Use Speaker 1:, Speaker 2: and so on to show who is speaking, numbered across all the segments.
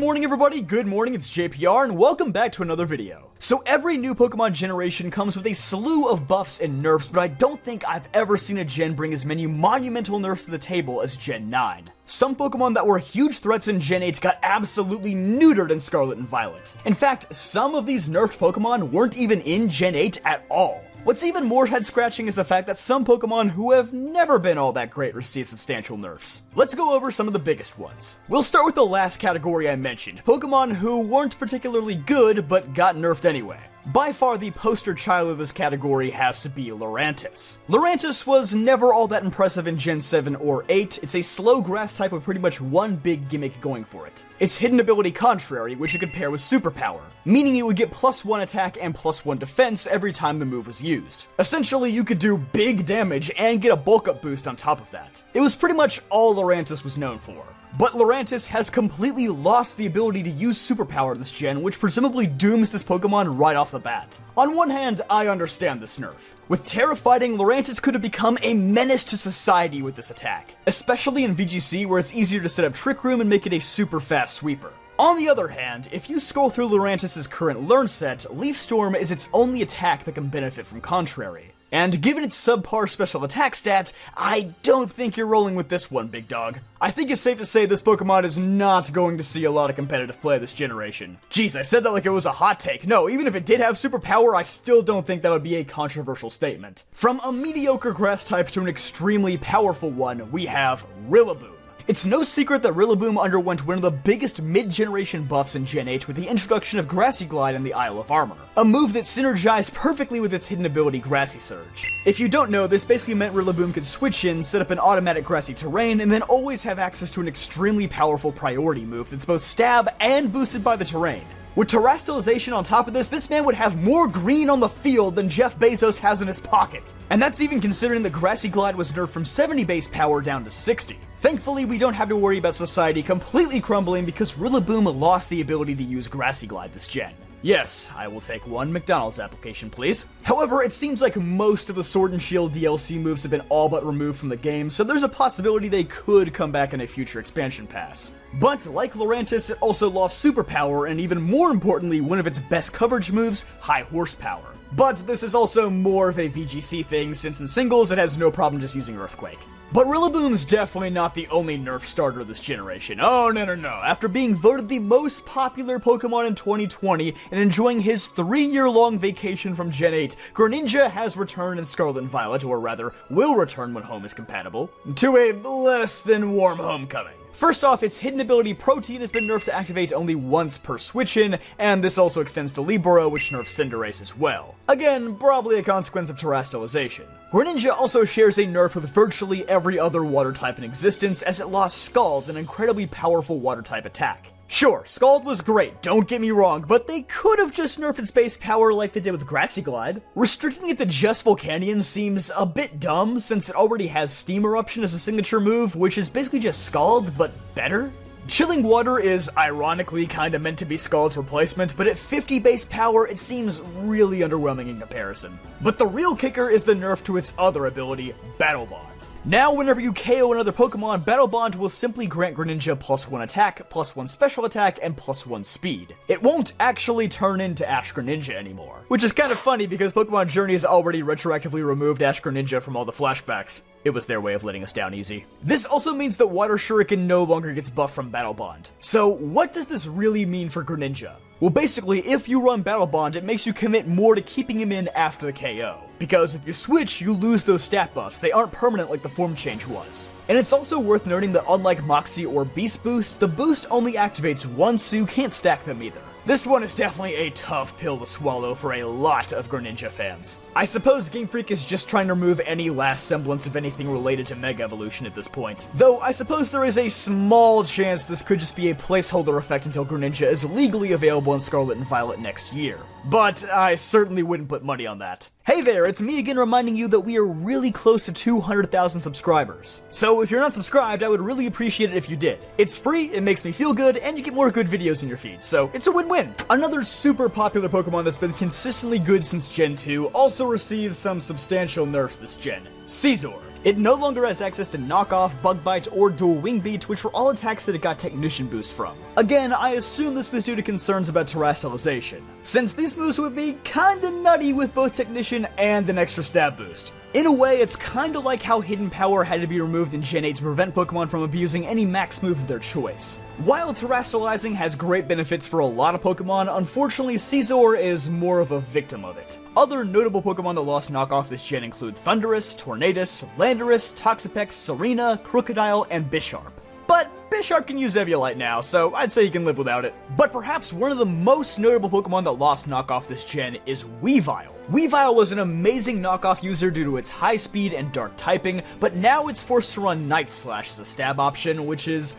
Speaker 1: morning everybody, good morning, it's JPR and welcome back to another video. So every new Pokemon generation comes with a slew of buffs and nerfs, but I don't think I've ever seen a gen bring as many monumental nerfs to the table as Gen 9. Some Pokemon that were huge threats in Gen 8 got absolutely neutered in Scarlet and Violet. In fact, some of these nerfed Pokemon weren't even in Gen 8 at all. What's even more head-scratching is the fact that some Pokemon who have never been all that great receive substantial nerfs. Let's go over some of the biggest ones. We'll start with the last category I mentioned, Pokemon who weren't particularly good but got nerfed anyway. By far the poster child of this category has to be Lurantis. Lurantis was never all that impressive in Gen 7 or 8, it's a slow grass type with pretty much one big gimmick going for it. Its hidden ability Contrary, which you could pair with Superpower, meaning it would get +1 attack and +1 defense every time the move was used. Essentially, you could do big damage and get a bulk up boost on top of that. It was pretty much all Lurantis was known for. But Lurantis has completely lost the ability to use Superpower this gen, which presumably dooms this Pokemon right off the bat. On one hand, I understand this nerf. With Terra fighting, Lurantis could have become a menace to society with this attack, especially in VGC where it's easier to set up Trick Room and make it a super fast sweeper. On the other hand, if you scroll through Lurantis' current Learn set, Leaf Storm is its only attack that can benefit from Contrary. And given its subpar special attack stat, I don't think you're rolling with this one, big dog. I think it's safe to say this Pokemon is not going to see a lot of competitive play this generation. Jeez, I said that like it was a hot take. No, even if it did have superpower, I still don't think that would be a controversial statement. From a mediocre grass type to an extremely powerful one, we have RIllaboom. It's no secret that RIllaboom underwent one of the biggest mid-generation buffs in Gen 8 with the introduction of Grassy Glide and the Isle of Armor, a move that synergized perfectly with its hidden ability Grassy Surge. If you don't know, this basically meant RIllaboom could switch in, set up an automatic grassy terrain, and then always have access to an extremely powerful priority move that's both stab and boosted by the terrain. With terrestrialization on top of this man would have more green on the field than Jeff Bezos has in his pocket. And that's even considering that Grassy Glide was nerfed from 70 base power down to 60. Thankfully, we don't have to worry about society completely crumbling because RIllaboom lost the ability to use Grassy Glide this gen. Yes, I will take one McDonald's application, please. However, it seems like most of the Sword and Shield DLC moves have been all but removed from the game, so there's a possibility they could come back in a future expansion pass. But like Lurantis, it also lost Superpower and even more importantly, one of its best coverage moves, High Horsepower. But this is also more of a VGC thing, since in singles it has no problem just using Earthquake. But RIllaboom's definitely not the only nerf starter this generation. Oh, no. After being voted the most popular Pokemon in 2020 and enjoying his 3-year-long vacation from Gen 8, Greninja has returned in Scarlet and Violet, or rather, will return when home is compatible, to a less than warm homecoming. First off, its hidden ability Protein has been nerfed to activate only once per switch-in, and this also extends to Libero, which nerfs Cinderace as well. Again, probably a consequence of terrestrialization. Greninja also shares a nerf with virtually every other water type in existence, as it lost Scald, an incredibly powerful water type attack. Sure, Scald was great, don't get me wrong, but they could have just nerfed its base power like they did with Grassy Glide. Restricting it to just Volcanion seems a bit dumb, since it already has Steam Eruption as a signature move, which is basically just Scald, but better. Chilling Water is ironically kinda meant to be Scald's replacement, but at 50 base power, it seems really underwhelming in comparison. But the real kicker is the nerf to its other ability, Battle Bond. Now, whenever you KO another Pokemon, Battle Bond will simply grant Greninja +1 attack, +1 special attack, and +1 speed. It won't actually turn into Ash-Greninja anymore. Which is kind of funny because Pokemon Journey has already retroactively removed Ash-Greninja from all the flashbacks. It was their way of letting us down easy. This also means that Water Shuriken no longer gets buffed from Battle Bond. So, what does this really mean for Greninja? Well, basically, if you run Battle Bond, it makes you commit more to keeping him in after the KO. Because if you switch, you lose those stat buffs. They aren't permanent like the form change was. And it's also worth noting that unlike Moxie or Beast Boost, the boost only activates once, so you can't stack them either. This one is definitely a tough pill to swallow for a lot of Greninja fans. I suppose Game Freak is just trying to remove any last semblance of anything related to Mega Evolution at this point. Though, I suppose there is a small chance this could just be a placeholder effect until Greninja is legally available in Scarlet and Violet next year. But I certainly wouldn't put money on that. Hey there, it's me again reminding you that we are really close to 200,000 subscribers. So if you're not subscribed, I would really appreciate it if you did. It's free, it makes me feel good, and you get more good videos in your feed, so it's a win-win. Another super popular Pokemon that's been consistently good since Gen 2 also receives some substantial nerfs this gen, Scizor. It no longer has access to Knock Off, Bug Bite, or Dual Wing Beat, which were all attacks that it got Technician boost from. Again, I assume this was due to concerns about terrestrialization, since these moves would be kinda nutty with both Technician and an extra stab boost. In a way, it's kinda like how Hidden Power had to be removed in Gen 8 to prevent Pokemon from abusing any max move of their choice. While terrestrializing has great benefits for a lot of Pokemon, unfortunately Scizor is more of a victim of it. Other notable Pokemon that lost Knock Off this gen include Thundurus, Tornadus, Landorus, Toxapex, Serena, Crocodile, and Bisharp. But Bisharp can use Eviolite now, so I'd say you can live without it. But perhaps one of the most notable Pokemon that lost Knock Off this gen is Weavile. Weavile was an amazing knockoff user due to its high speed and dark typing, but now it's forced to run Night Slash as a stab option, which is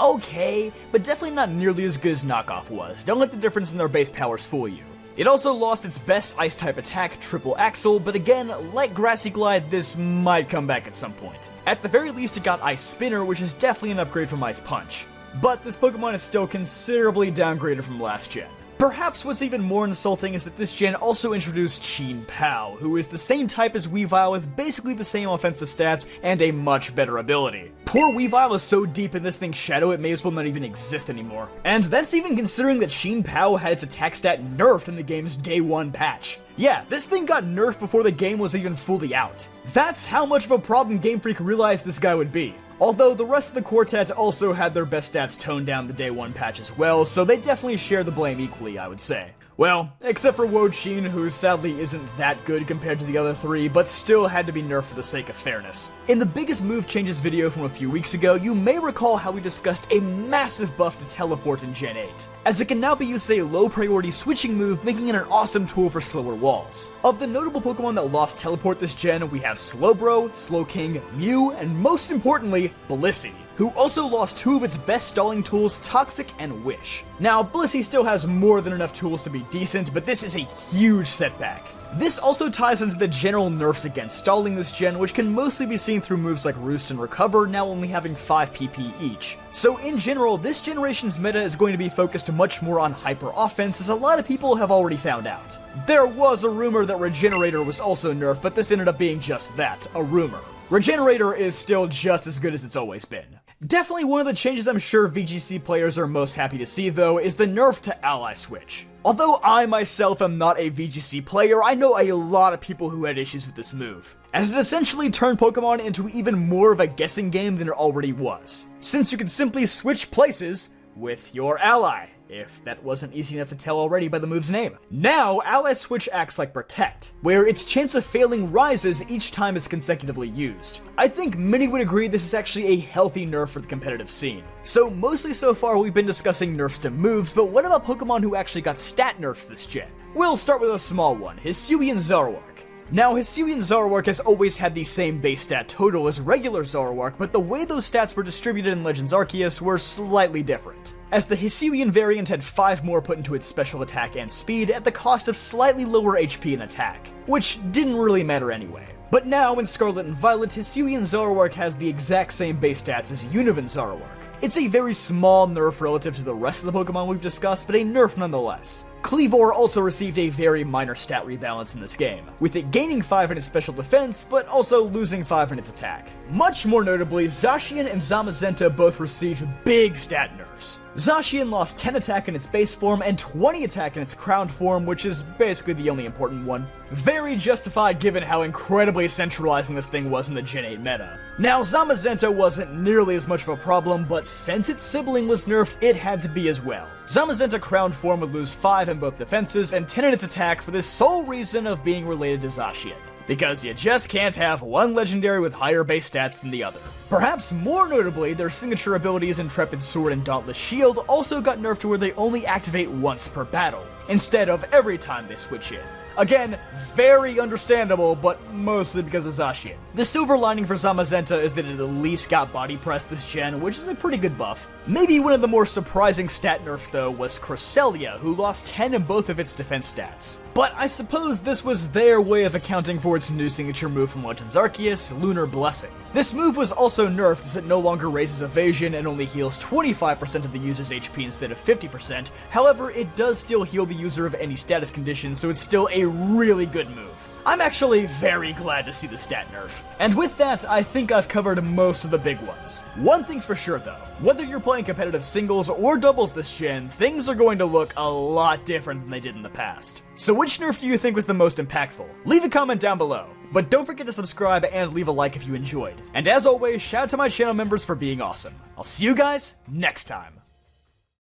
Speaker 1: okay, but definitely not nearly as good as Knockoff was. Don't let the difference in their base powers fool you. It also lost its best Ice-type attack, Triple Axle, but again, like Grassy Glide, this might come back at some point. At the very least, it got Ice Spinner, which is definitely an upgrade from Ice Punch. But this Pokemon is still considerably downgraded from last gen. Perhaps what's even more insulting is that this gen also introduced Chien-Pao, who is the same type as Weavile with basically the same offensive stats and a much better ability. Poor Weavile is so deep in this thing's shadow it may as well not even exist anymore. And that's even considering that Chien-Pao had its attack stat nerfed in the game's Day 1 patch. Yeah, this thing got nerfed before the game was even fully out. That's how much of a problem Game Freak realized this guy would be. Although the rest of the quartet also had their best stats toned down the Day 1 patch as well, so they definitely share the blame equally, I would say. Well, except for Wo-Chien, who sadly isn't that good compared to the other three, but still had to be nerfed for the sake of fairness. In the biggest move changes video from a few weeks ago, you may recall how we discussed a massive buff to Teleport in Gen 8, as it can now be used as a low priority switching move, making it an awesome tool for slower walls. Of the notable Pokemon that lost Teleport this gen, we have Slowbro, Slowking, Mew, and most importantly, Blissey, who also lost two of its best stalling tools, Toxic and Wish. Now, Blissey still has more than enough tools to be decent, but this is a huge setback. This also ties into the general nerfs against stalling this gen, which can mostly be seen through moves like Roost and Recover, now only having 5 PP each. So in general, this generation's meta is going to be focused much more on hyper offense, as a lot of people have already found out. There was a rumor that Regenerator was also nerfed, but this ended up being just that, a rumor. Regenerator is still just as good as it's always been. Definitely one of the changes I'm sure VGC players are most happy to see though is the nerf to Ally Switch. Although I myself am not a VGC player, I know a lot of people who had issues with this move, as it essentially turned Pokemon into even more of a guessing game than it already was, since you could simply switch places with your ally, if that wasn't easy enough to tell already by the move's name. Now, Ally Switch acts like Protect, where its chance of failing rises each time it's consecutively used. I think many would agree this is actually a healthy nerf for the competitive scene. So mostly so far we've been discussing nerfs to moves, but what about Pokemon who actually got stat nerfs this gen? We'll start with a small one, Hisuian Zoroark. Now, Hisuian Zoroark has always had the same base stat total as regular Zoroark, but the way those stats were distributed in Legends Arceus were slightly different, as the Hisuian variant had 5 more put into its special attack and speed at the cost of slightly lower HP and attack, which didn't really matter anyway. But now, in Scarlet and Violet, Hisuian Zoroark has the exact same base stats as Univin Zoroark. It's a very small nerf relative to the rest of the Pokemon we've discussed, but a nerf nonetheless. Kleavor also received a very minor stat rebalance in this game, with it gaining 5 in its special defense, but also losing 5 in its attack. Much more notably, Zacian and Zamazenta both received big stat nerfs. Zacian lost 10 attack in its base form and 20 attack in its crowned form, which is basically the only important one. Very justified given how incredibly centralizing this thing was in the Gen 8 meta. Now, Zamazenta wasn't nearly as much of a problem, but since its sibling was nerfed, it had to be as well. Zamazenta crowned form would lose 5 in both defenses and 10 in its attack for the sole reason of being related to Zacian, because you just can't have one legendary with higher base stats than the other. Perhaps more notably, their signature abilities Intrepid Sword and Dauntless Shield also got nerfed to where they only activate once per battle, instead of every time they switch in. Again, very understandable, but mostly because of Zacian. The silver lining for Zamazenta is that it at least got body press this gen, which is a pretty good buff. Maybe one of the more surprising stat nerfs though was Cresselia, who lost 10 in both of its defense stats. But I suppose this was their way of accounting for its new signature move from Legends Arceus, Lunar Blessing. This move was also nerfed as it no longer raises evasion and only heals 25% of the user's HP instead of 50%, however it does still heal the user of any status condition, so it's still a really good move. I'm actually very glad to see the stat nerf. And with that, I think I've covered most of the big ones. One thing's for sure though, whether you're playing competitive singles or doubles this gen, things are going to look a lot different than they did in the past. So which nerf do you think was the most impactful? Leave a comment down below. But don't forget to subscribe and leave a like if you enjoyed. And as always, shout out to my channel members for being awesome. I'll see you guys next time.